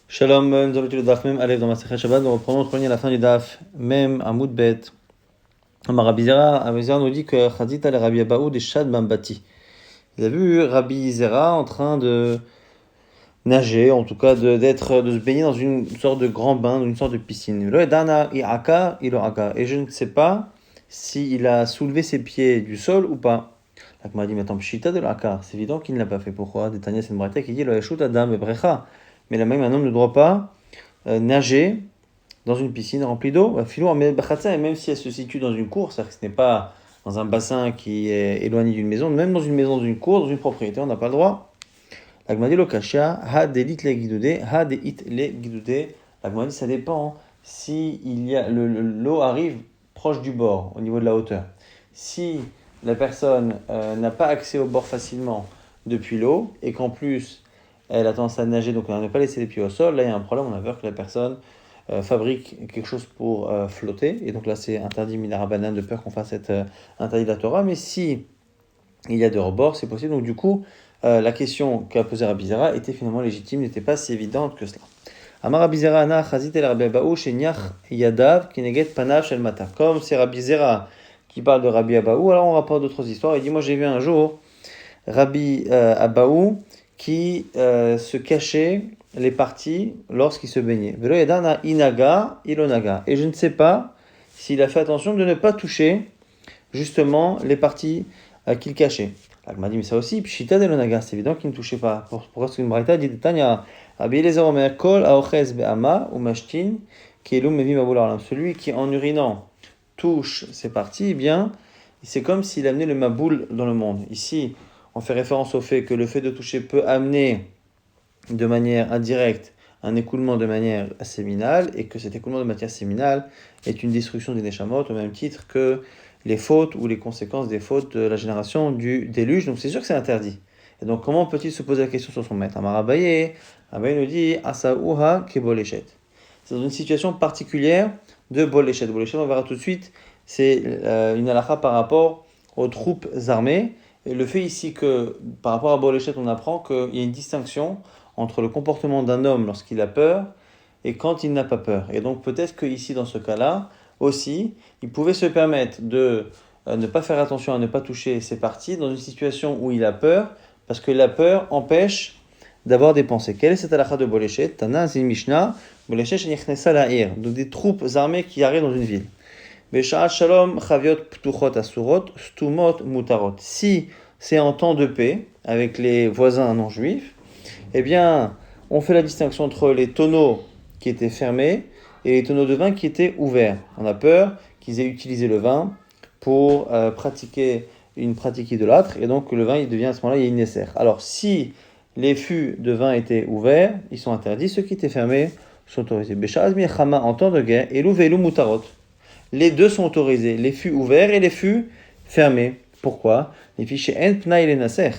Shalom, nous avons étudié le Daf Mem Aleph dans Masechet Shabbat. Nous reprenons notre ligne à la fin du Daf Mem Amoud Bet. Rabbi Zera nous dit que Chazita le Rabbi Abaou des Shad Bambati. Il a vu Rabbi Zera en train de nager, en tout cas de se baigner dans une sorte de grand bain, dans une sorte de piscine. Et je ne sais pas s'il a soulevé ses pieds du sol ou pas. Donc m'a dit, mais attends, pshita de l'aka, c'est évident qu'il ne l'a pas fait. Pourquoi? Détania, c'est une braïta qui dit le yeshut adam et brecha. Mais la même, un homme ne doit pas nager dans une piscine remplie d'eau. Et même si elle se situe dans une cour, c'est-à-dire que ce n'est pas dans un bassin qui est éloigné d'une maison, même dans une maison, dans une cour, dans une propriété, on n'a pas le droit. L'agma dit lokashia, ha delit le guidoudé, ha deit le guidoudé. L'agma dit ça dépend si il y a l'eau arrive proche du bord, au niveau de la hauteur. Si la personne n'a pas accès au bord facilement depuis l'eau et qu'en plus elle a tendance à nager, donc elle n'a pas laissé les pieds au sol, là il y a un problème, on a peur que la personne fabrique quelque chose pour flotter, et donc là c'est interdit minarabanan, de peur qu'on fasse cette interdit de la Torah, mais si il y a de rebord, c'est possible, donc du coup la question qu'a posée Rabbi Zera était finalement légitime, n'était pas si évidente que cela. Amar Rabbi Zera ana chazit el Rabbi Abaou shenyach yadav kineget panav shel mata. Comme c'est Rabbi Zera qui parle de Rabbi Abaou, alors on rapporte d'autres histoires. Il dit, moi j'ai vu un jour Rabbi Abaou qui se cachait les parties lorsqu'il se baignait. Velo yadana inaga ilonaga. Et je ne sais pas s'il a fait attention de ne pas toucher justement les parties qu'il cachait. Il m'a dit, mais ça aussi, pshita de l'onaga, c'est évident qu'il ne touchait pas. Pourquoi est-ce qu'une braïta dit, Tanya, Rabbi Eliezer Omer, kol aochez be'ama ou mashtin, qui est l'um mevim abul olam. Celui qui en urinant touche ces parties, eh bien, c'est comme s'il amenait le maboul dans le monde. Ici, on fait référence au fait que le fait de toucher peut amener de manière indirecte un écoulement de manière séminale, et que cet écoulement de matière séminale est une destruction des neshamot, au même titre que les fautes ou les conséquences des fautes de la génération du déluge. Donc c'est sûr que c'est interdit. Et donc comment peut-il se poser la question sur son maître? Amar Abaye nous dit Asaouha ke bolechet. C'est dans une situation particulière de bolechet. Bolechet, on verra tout de suite, c'est une halakha par rapport aux troupes armées. Et le fait ici que, par rapport à bolechet, on apprend qu'il y a une distinction entre le comportement d'un homme lorsqu'il a peur et quand il n'a pas peur. Et donc peut-être qu'ici, dans ce cas-là, aussi, il pouvait se permettre de ne pas faire attention à ne pas toucher ses parties dans une situation où il a peur, parce que la peur empêche d'avoir des pensées. Quelle est cette halakha de Bolechet? Tana, c'est une Mishnah, Bolechet shenichnesah la'ir, donc des troupes armées qui arrivent dans une ville. Besha'at shalom chaviot ptuchot asurot stumot mutarot. Si c'est en temps de paix avec les voisins non juifs, eh bien, on fait la distinction entre les tonneaux qui étaient fermés et les tonneaux de vin qui étaient ouverts. On a peur qu'ils aient utilisé le vin pour pratiquer une pratique idolâtre, et donc le vin il devient à ce moment-là nécessaire. Alors si les fûts de vin étaient ouverts, ils sont interdits. Ceux qui étaient fermés sont autorisés. Besha'az milchama, en temps de guerre, elu ve'elu mutarot. Les deux sont autorisés, les fûts ouverts et les fûts fermés. Pourquoi? Les fichiers en pnaï le naser.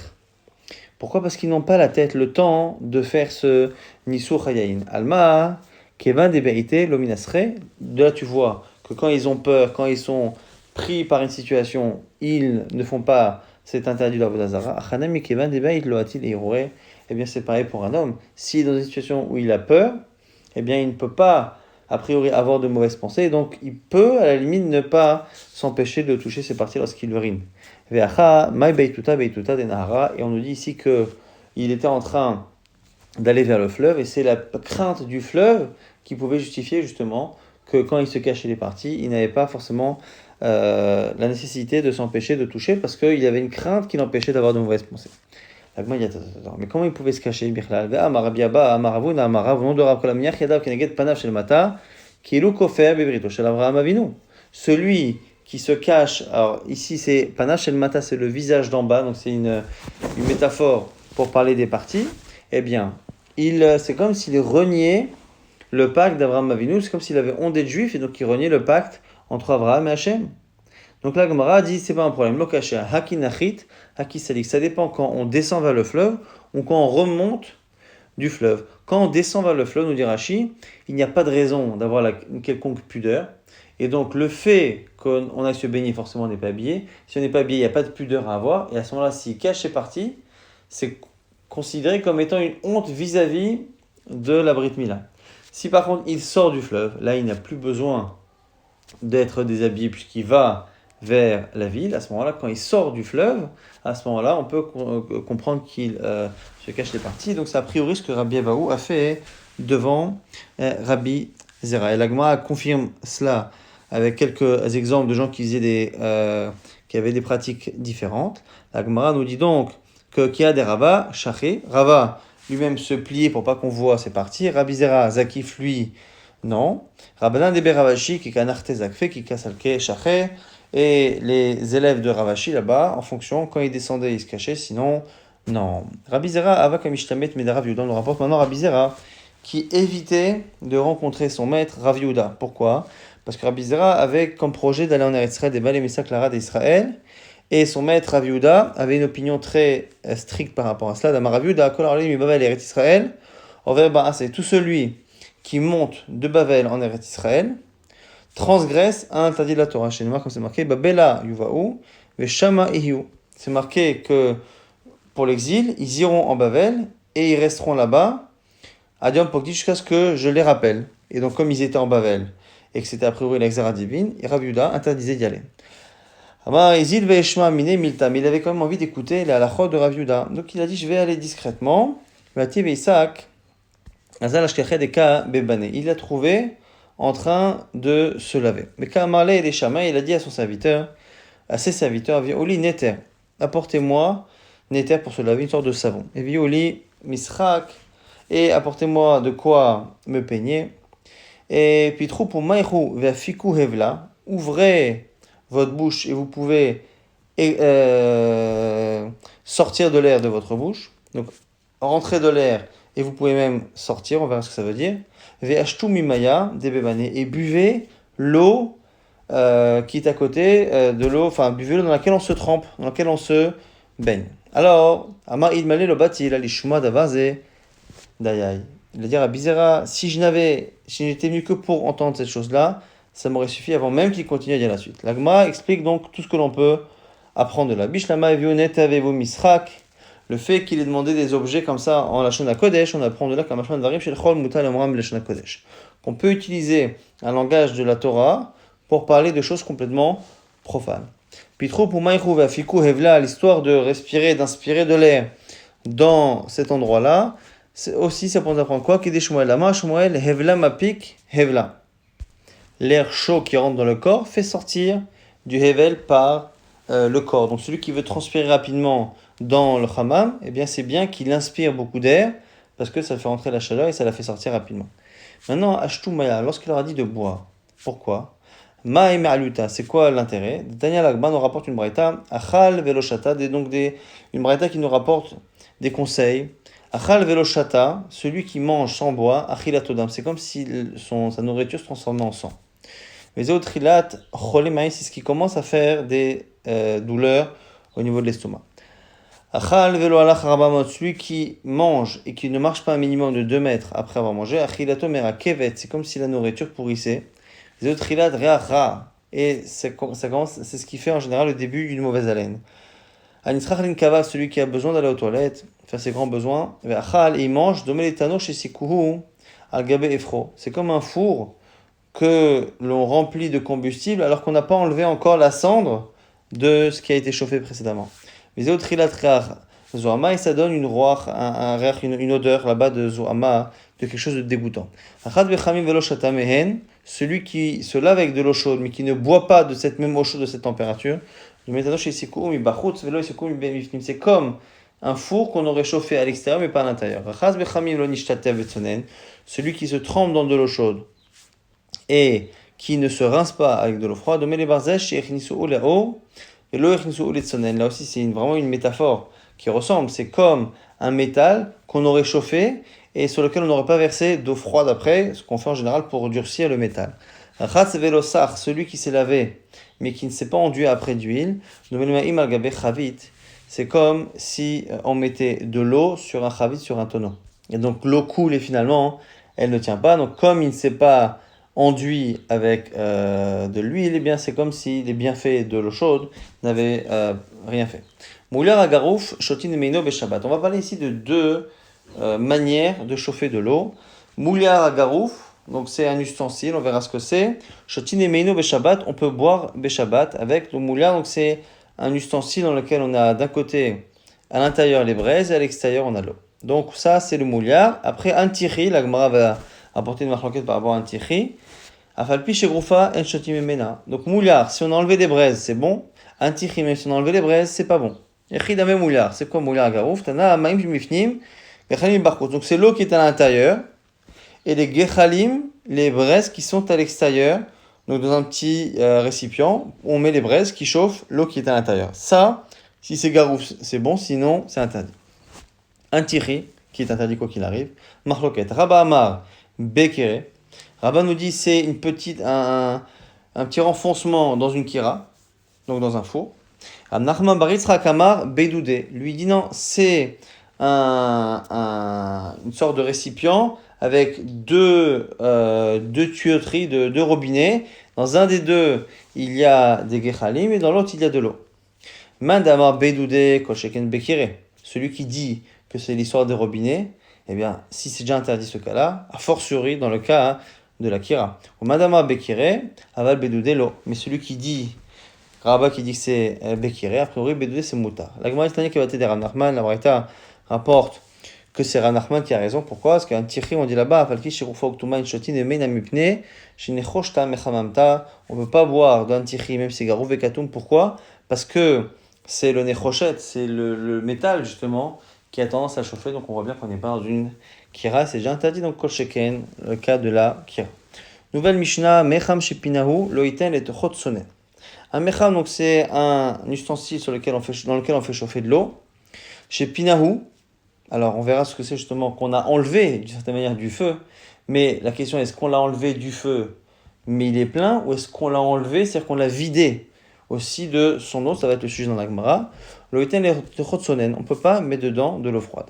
Pourquoi? Parce qu'ils n'ont pas la tête, le temps de faire ce nisur hayayin. Alma, kevan de be'ite lominasre. De là, tu vois que quand ils ont peur, quand ils sont pris par une situation, ils ne font pas cet interdit de la vodazara. Achanami kevan de be'ite loatil eirore. Eh bien, c'est pareil pour un homme. S'il est dans une situation où il a peur, eh bien, il ne peut pas, a priori, avoir de mauvaises pensées. Donc, il peut, à la limite, ne pas s'empêcher de toucher ses parties lorsqu'il urine. Et on nous dit ici qu'il était en train d'aller vers le fleuve, et c'est la crainte du fleuve qui pouvait justifier justement que quand il se cachait les parties, il n'avait pas forcément la nécessité de s'empêcher de toucher, parce qu'il y avait une crainte qui l'empêchait d'avoir de mauvaises pensées. Mais comment il pouvait se cacher? Celui qui se cache, alors ici c'est Panache el Mata, c'est le visage d'en bas, donc c'est une métaphore pour parler des parties. Eh bien, c'est comme s'il reniait le pacte d'Abraham Avinu, c'est comme s'il avait honte d'être juif, et donc il reniait le pacte entre Abraham et Hachem. Donc la Gemara dit, c'est pas un problème. Lokasha, haki nachit, haki salik. Ça dépend quand on descend vers le fleuve ou quand on remonte du fleuve. Quand on descend vers le fleuve, nous dit Rashi, il n'y a pas de raison d'avoir une quelconque pudeur. Et donc le fait qu'on aille se baigner, forcément on n'est pas habillé. Si on n'est pas habillé, il n'y a pas de pudeur à avoir. Et à ce moment-là, s'il cache ses parties, c'est considéré comme étant une honte vis-à-vis de la Brit Mila. Si par contre il sort du fleuve, là il n'a plus besoin d'être déshabillé puisqu'il va vers la ville. À ce moment-là, quand il sort du fleuve, à ce moment-là, on peut comprendre qu'il se cache les parties. Donc c'est a priori ce que Rabbi Abahu a fait devant Rabbi Zera. Et l'Agma confirme cela avec quelques exemples de gens qui avaient des pratiques différentes. L'Agma nous dit donc que qu'il y a des Rava, Shaché, Rava lui-même se plier pour pas qu'on voit ses parties. Rabbi Zera, Zakif, lui, non. Rabbanan de Beravashi, qui kanarte zakfe, qui kasalke shaché. Et les élèves de Ravashi là-bas, en fonction, quand ils descendaient, ils se cachaient, sinon, non. Rabbi Zera, ava kamishtamet medarav Yehuda, on nous rapporte maintenant Rabbi Zera, qui évitait de rencontrer son maître Rav Yehuda. Pourquoi? Parce que Rabbi Zera avait comme projet d'aller en Eretz Israël, des Balé Messa Clara d'Israël, et son maître Rav Yehuda avait une opinion très stricte par rapport à cela. D'Amar Rav Yehuda, Kol Arli mi Bavel Eretz Israël, c'est tout celui qui monte de Bavel en Eretz Israël transgresse un interdit de la Torah. Chez nous, comme c'est marqué, Babela Yuvaou, Veshama Ihu. C'est marqué que pour l'exil, ils iront en Bavel et ils resteront là-bas, Adiam Pogdi, jusqu'à ce que je les rappelle. Et donc, comme ils étaient en Bavel et que c'était a priori l'exera divine, Rav Yehuda interdisait d'y aller. Amar Izil Veshma Mine Milta, mais il avait quand même envie d'écouter la halachot de Rav Yehuda. Donc, il a dit, je vais aller discrètement. Vativ Isaac, Azal Ashkachet Eka Bebane. Il l'a trouvé en train de se laver. Mais quand Amarle et les Shama, il a dit à son serviteur, à ses serviteurs, Violi Neter, apportez-moi Neter pour se laver, une sorte de savon. Et Violi Misrak, et apportez-moi de quoi me peigner. Et puis trou pour Maïrou Veafiku Hevla, ouvrez votre bouche et vous pouvez sortir de l'air de votre bouche. Donc rentrer de l'air et vous pouvez même sortir, on verra ce que ça veut dire. Ve'ashtu mimaya debebane, et buvez l'eau qui est à côté de l'eau, enfin buvez l'eau dans laquelle on se trempe, dans laquelle on se baigne. Alors, Amar idmale lo bati la lishuma davaze dayai. Il va dire à Bizera, si j'étais venu que pour entendre cette chose-là, ça m'aurait suffi avant même qu'il continue à dire la suite. L'Agma explique donc tout ce que l'on peut apprendre de la Bishlama evionet avevo misrak. Le fait qu'il ait demandé des objets comme ça en Lashon HaKodesh, on apprend de là qu'un Mashman Varim Shel Chol Mutal Amram Lashon HaKodesh. Qu'on peut utiliser un langage de la Torah pour parler de choses complètement profanes. Pitro pour Maïchou Vafiku Hevla, l'histoire de respirer, d'inspirer de l'air dans cet endroit-là, c'est aussi ça pour nous apprendre quoi? Kede Shmuel Lama Shmuel Hevla Mapik Hevla. L'air chaud qui rentre dans le corps fait sortir du Hevel par le corps. Donc celui qui veut transpirer rapidement dans le hammam, eh bien c'est bien qu'il inspire beaucoup d'air parce que ça fait rentrer la chaleur et ça la fait sortir rapidement. Maintenant, Ashtu Maya, lorsqu'il leur a dit de boire, pourquoi? Ma et Me'aluta, c'est quoi l'intérêt? Daniel Agban nous rapporte une braïta, Achal Veloshata, une braïta qui nous rapporte des conseils. Achal Veloshata, celui qui mange sans boire, Achilatodam, c'est comme si sa nourriture se transformait en sang. Les autres Hilat, Cholemaï, c'est ce qui commence à faire des douleurs au niveau de l'estomac. Achal velo alach rabamot, celui qui mange et qui ne marche pas un minimum de 2 mètres après avoir mangé, achilato mera kevet, c'est comme si la nourriture pourrissait. Les autres hilat reacha, et c'est ce qui fait en général le début d'une mauvaise haleine. Anisrach linkava, celui qui a besoin d'aller aux toilettes, faire ses grands besoins, achal, et il mange, domeletano chez sikuhu, al gabe efro. C'est comme un four que l'on remplit de combustible alors qu'on n'a pas enlevé encore la cendre de ce qui a été chauffé précédemment. Les autres Zohama, et ça donne une odeur là-bas de Zohama, de quelque chose de dégoûtant. Celui qui se lave avec de l'eau chaude, mais qui ne boit pas de cette même eau chaude, de cette température, c'est comme un four qu'on aurait chauffé à l'extérieur, mais pas à l'intérieur. Celui qui se trempe dans de l'eau chaude et qui ne se rince pas avec de l'eau froide, là aussi, c'est vraiment une métaphore qui ressemble. C'est comme un métal qu'on aurait chauffé et sur lequel on n'aurait pas versé d'eau froide après, ce qu'on fait en général pour durcir le métal. Celui qui s'est lavé mais qui ne s'est pas enduit après d'huile, c'est comme si on mettait de l'eau sur un chavit, sur un tonneau. Et donc l'eau coule et finalement, elle ne tient pas. Donc comme il ne s'est pas enduit avec de l'huile, eh bien c'est comme si les bienfaits de l'eau chaude n'avaient rien fait. Mouler à garouf, shotin meino beshabbat. On va parler ici de 2 manières de chauffer de l'eau. Mouliar à garouf, donc c'est un ustensile, on verra ce que c'est. Shotin et meino beshabbat, on peut boire beshabbat avec le mouliar, donc c'est un ustensile dans lequel on a d'un côté à l'intérieur les braises et à l'extérieur on a l'eau. Donc ça c'est le mouliar. Après un tiri, la Gemara va apporter une marloquette par rapport à un tiri. Afalpi shegroufa en shotim emena. Donc mouliar, si on a enlevé des braises c'est bon. Un tiri, même si on a enlevé les braises c'est pas bon. Echidame mouliar, c'est quoi mouliar garouf? Tana amaim mifnim. Donc c'est l'eau qui est à l'intérieur et les gechalim, les braises qui sont à l'extérieur. Donc dans un petit récipient, on met les braises qui chauffent l'eau qui est à l'intérieur. Ça, si c'est garouf, c'est bon, sinon c'est interdit. Un tiri, qui est interdit quoi qu'il arrive. Marloket, Rabba Amar, Bekere. Rabba nous dit c'est un petit renfoncement dans une kira, donc dans un four. Nachman Bar Yitzchak Amar, Bedoudé. Lui dit non, c'est une sorte de récipient avec deux tuyauteries, deux robinets. Dans un des deux, il y a des gechalim et dans l'autre, il y a de l'eau. Mandamar Bedoudé Kosheken Bekire. Celui qui dit que c'est l'histoire des robinets, eh bien, si c'est déjà interdit ce cas-là, a fortiori dans le cas de la kira. Ou Mandamar Bekire, Aval Bedoudé l'eau. Mais celui qui dit, Rabba qui dit que c'est Bekire, a priori Bedoudé c'est Moutar. La Gemara islamique qui va t'aider Rav Nachman, la Braïta rapporte que c'est Rav Nachman qui a raison. Pourquoi? Parce qu'un tiri, on dit là-bas, on ne peut pas boire d'un tiri, même si c'est garouf et katoum. Pourquoi? Parce que c'est le nechoshet, c'est le métal justement qui a tendance à chauffer. Donc on voit bien qu'on n'est pas dans une kira, c'est déjà interdit. Donc kol sheken, le cas de la kira. Nouvelle Mishnah, mecham shepinahu loiten et techot sonen. Un mecham, donc c'est un ustensile dans lequel on fait chauffer de l'eau. Chez Pinahu, alors on verra ce que c'est justement qu'on a enlevé d'une certaine manière du feu, mais la question est, est-ce qu'on l'a enlevé du feu mais il est plein, ou est-ce qu'on l'a enlevé, c'est-à-dire qu'on l'a vidé aussi de son eau, ça va être le sujet dans la Gemara. L'oïten et chotsonen, on ne peut pas mettre dedans de l'eau froide.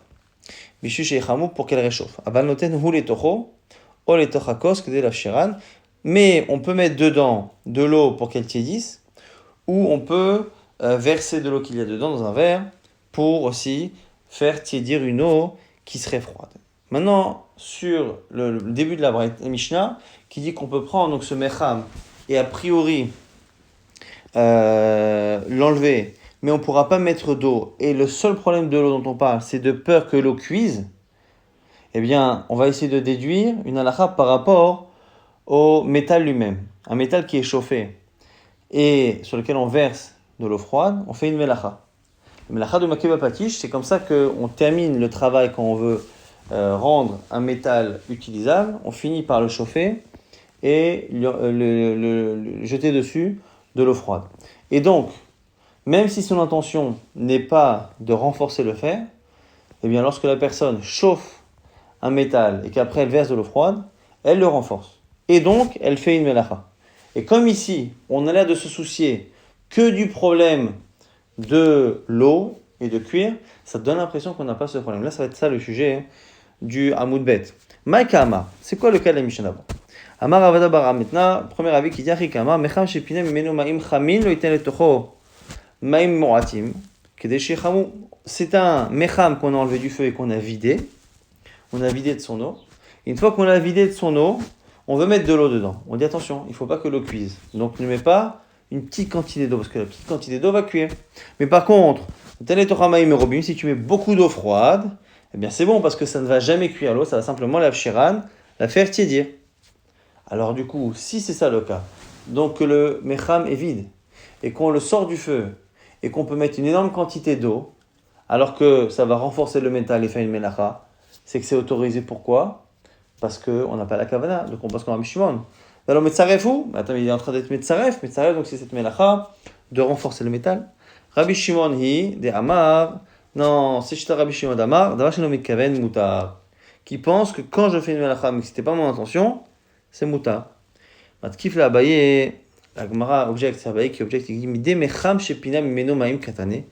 Bishush et chamou pour qu'elle réchauffe. Aval noten hu le tocho, o le tochakos, que de la shiran, mais on peut mettre dedans de l'eau pour qu'elle tiédisse, ou on peut verser de l'eau qu'il y a dedans dans un verre pour aussi faire tiédir une eau qui serait froide. Maintenant, sur le début de la Mishnah, qui dit qu'on peut prendre donc, ce mecham et a priori l'enlever, mais on ne pourra pas mettre d'eau, et le seul problème de l'eau dont on parle, c'est de peur que l'eau cuise, eh bien, on va essayer de déduire une halakha par rapport au métal lui-même. Un métal qui est chauffé et sur lequel on verse de l'eau froide, on fait une melacha. La melacha de makeba patish, c'est comme ça qu'on termine le travail quand on veut rendre un métal utilisable. On finit par le chauffer et le jeter dessus de l'eau froide. Et donc, même si son intention n'est pas de renforcer le fer, eh bien, lorsque la personne chauffe un métal et qu'après elle verse de l'eau froide, elle le renforce. Et donc, elle fait une melacha. Et comme ici, on a l'air de se soucier que du problème de l'eau et de cuir, ça donne l'impression qu'on n'a pas ce problème. Là, ça va être ça le sujet du Hamoud Bet. Maïka Amar, c'est quoi le cas de la Mishnah? Amar Avada Bara, maintenant, premier avis qui dit Achika Amar, Mecham Shepinem Mimenu Maim Chamin, lo iten letocho Maim Moatim, Kedeshi Chamou. C'est un Mecham qu'on a enlevé du feu et qu'on a vidé. On a vidé de son eau. Et une fois qu'on a vidé de son eau, on veut mettre de l'eau dedans. On dit attention, il ne faut pas que l'eau cuise. Donc ne mets pas une petite quantité d'eau, parce que la petite quantité d'eau va cuire. Mais par contre, si tu mets beaucoup d'eau froide, eh bien c'est bon, parce que ça ne va jamais cuire l'eau, ça va simplement la faire tiédir. Alors du coup, si c'est ça le cas, donc que le mecham est vide, et qu'on le sort du feu, et qu'on peut mettre une énorme quantité d'eau, alors que ça va renforcer le métal et faire une melacha, c'est que c'est autorisé. Pourquoi? Parce qu'on n'a pas la kavana, donc on pense qu'on a Mishimon. Alors Metzaref où? Attends, il est en train d'être Metzaref, donc c'est cette melacha de renforcer le métal. Rabbi Shimon hi, de Amar, non, c'est Shita Rabbi Shimon d'Amar, Davashino Mikaven Moutar, qui pense que quand je fais une melacha, mais que c'était pas mon intention, c'est Moutar. Matkif la Abaye, la Gemara objecte, c'est Abaye qui objecte, il dit Mide mecham shepina mimeno maim katane. Il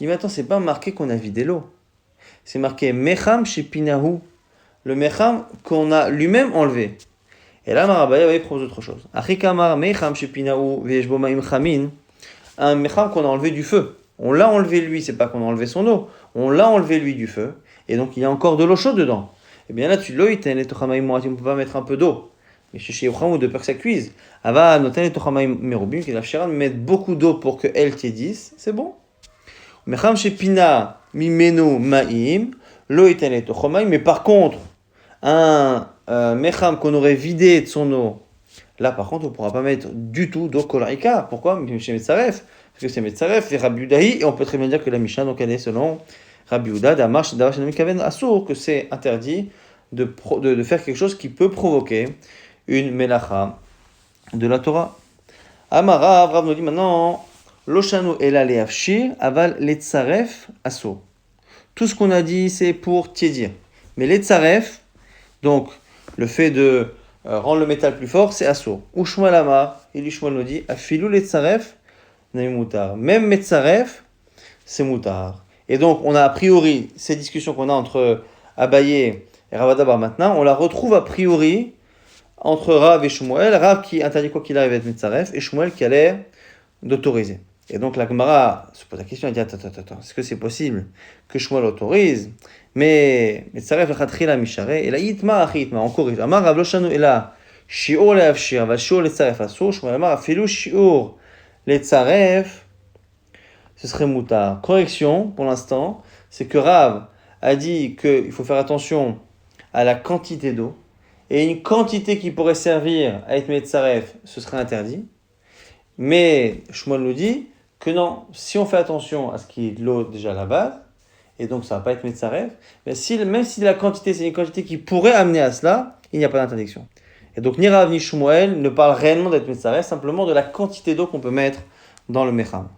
dit, mais attends, c'est pas marqué qu'on a vidé l'eau. C'est marqué mecham shepinahu. Le mecham qu'on a lui-même enlevé. Et là, Marabaye propose autre chose. Achikamar mecham shepinahu vejbo maim chamin. Un mecham qu'on a enlevé du feu. On l'a enlevé lui, c'est pas qu'on a enlevé son eau. On l'a enlevé lui du feu. et donc il y a encore de l'eau chaude dedans. Eh bien là, tu loïten les tochamaim moatim, on peut pas mettre un peu d'eau. Mais chez Yocham, de peur que ça cuise. Ava noten les tochamaim merubim, qui est la chira, mettre beaucoup d'eau pour qu'elle tiédisse, c'est bon. Mecham chez Pina, mimeno maim, loïten les tochamaim, mais par contre, un mecham qu'on aurait vidé de son eau, là par contre, on ne pourra pas mettre du tout d'eau kolraïka. Pourquoi? Chez Metzaref. Parce que c'est Metzaref et Rabbi Udahi, et on peut très bien dire que la Mishnah, donc elle est selon Rabbi Uda, d'Amar, Kaven Assour, que c'est interdit de faire quelque chose qui peut provoquer une melacha de la Torah. Amara, Rav nous dit maintenant, Loshanu ela leafshir, aval letzaref assour. Tout ce qu'on a dit, c'est pour tiédir. Mais letzaref, donc le fait de rendre le métal plus fort, c'est assour. Ushmuel Amar, et Shmuel nous dit, afilou letzaref, n'est moutar. Même metzaref, c'est moutar. Et donc, on a a priori, ces discussions qu'on a entre Abaye et Rav Adabar maintenant, on la retrouve a priori entre Rav et Shmuel. Rav qui interdit quoi qu'il arrive à être Metzaref, et Shmuel qui allait d'autoriser. Et donc, la Gemara se pose la question, elle dit, attends, est-ce que c'est possible que Shmuel autorise? Mais Metzaref la Khatrila Mishare, et la Yitma, on corrige. Amar Rav Loshanu, et là, Shiur le'avshir, va Shiur le'tzaref asur, Shmuel Amar, afilou Shiur le'tzaref, ce serait moutar. Correction, pour l'instant, c'est que Rav a dit qu'il faut faire attention à la quantité d'eau, et une quantité qui pourrait servir à être metzaref, ce serait interdit. Mais Shmuel nous dit que non, si on fait attention à ce qui est de l'eau déjà à la base, et donc ça ne va pas être metzaref, mais même si la quantité, c'est une quantité qui pourrait amener à cela, il n'y a pas d'interdiction. Et donc ni Rav ni Shmuel ne parlent réellement d'être metzaref, simplement de la quantité d'eau qu'on peut mettre dans le mecham.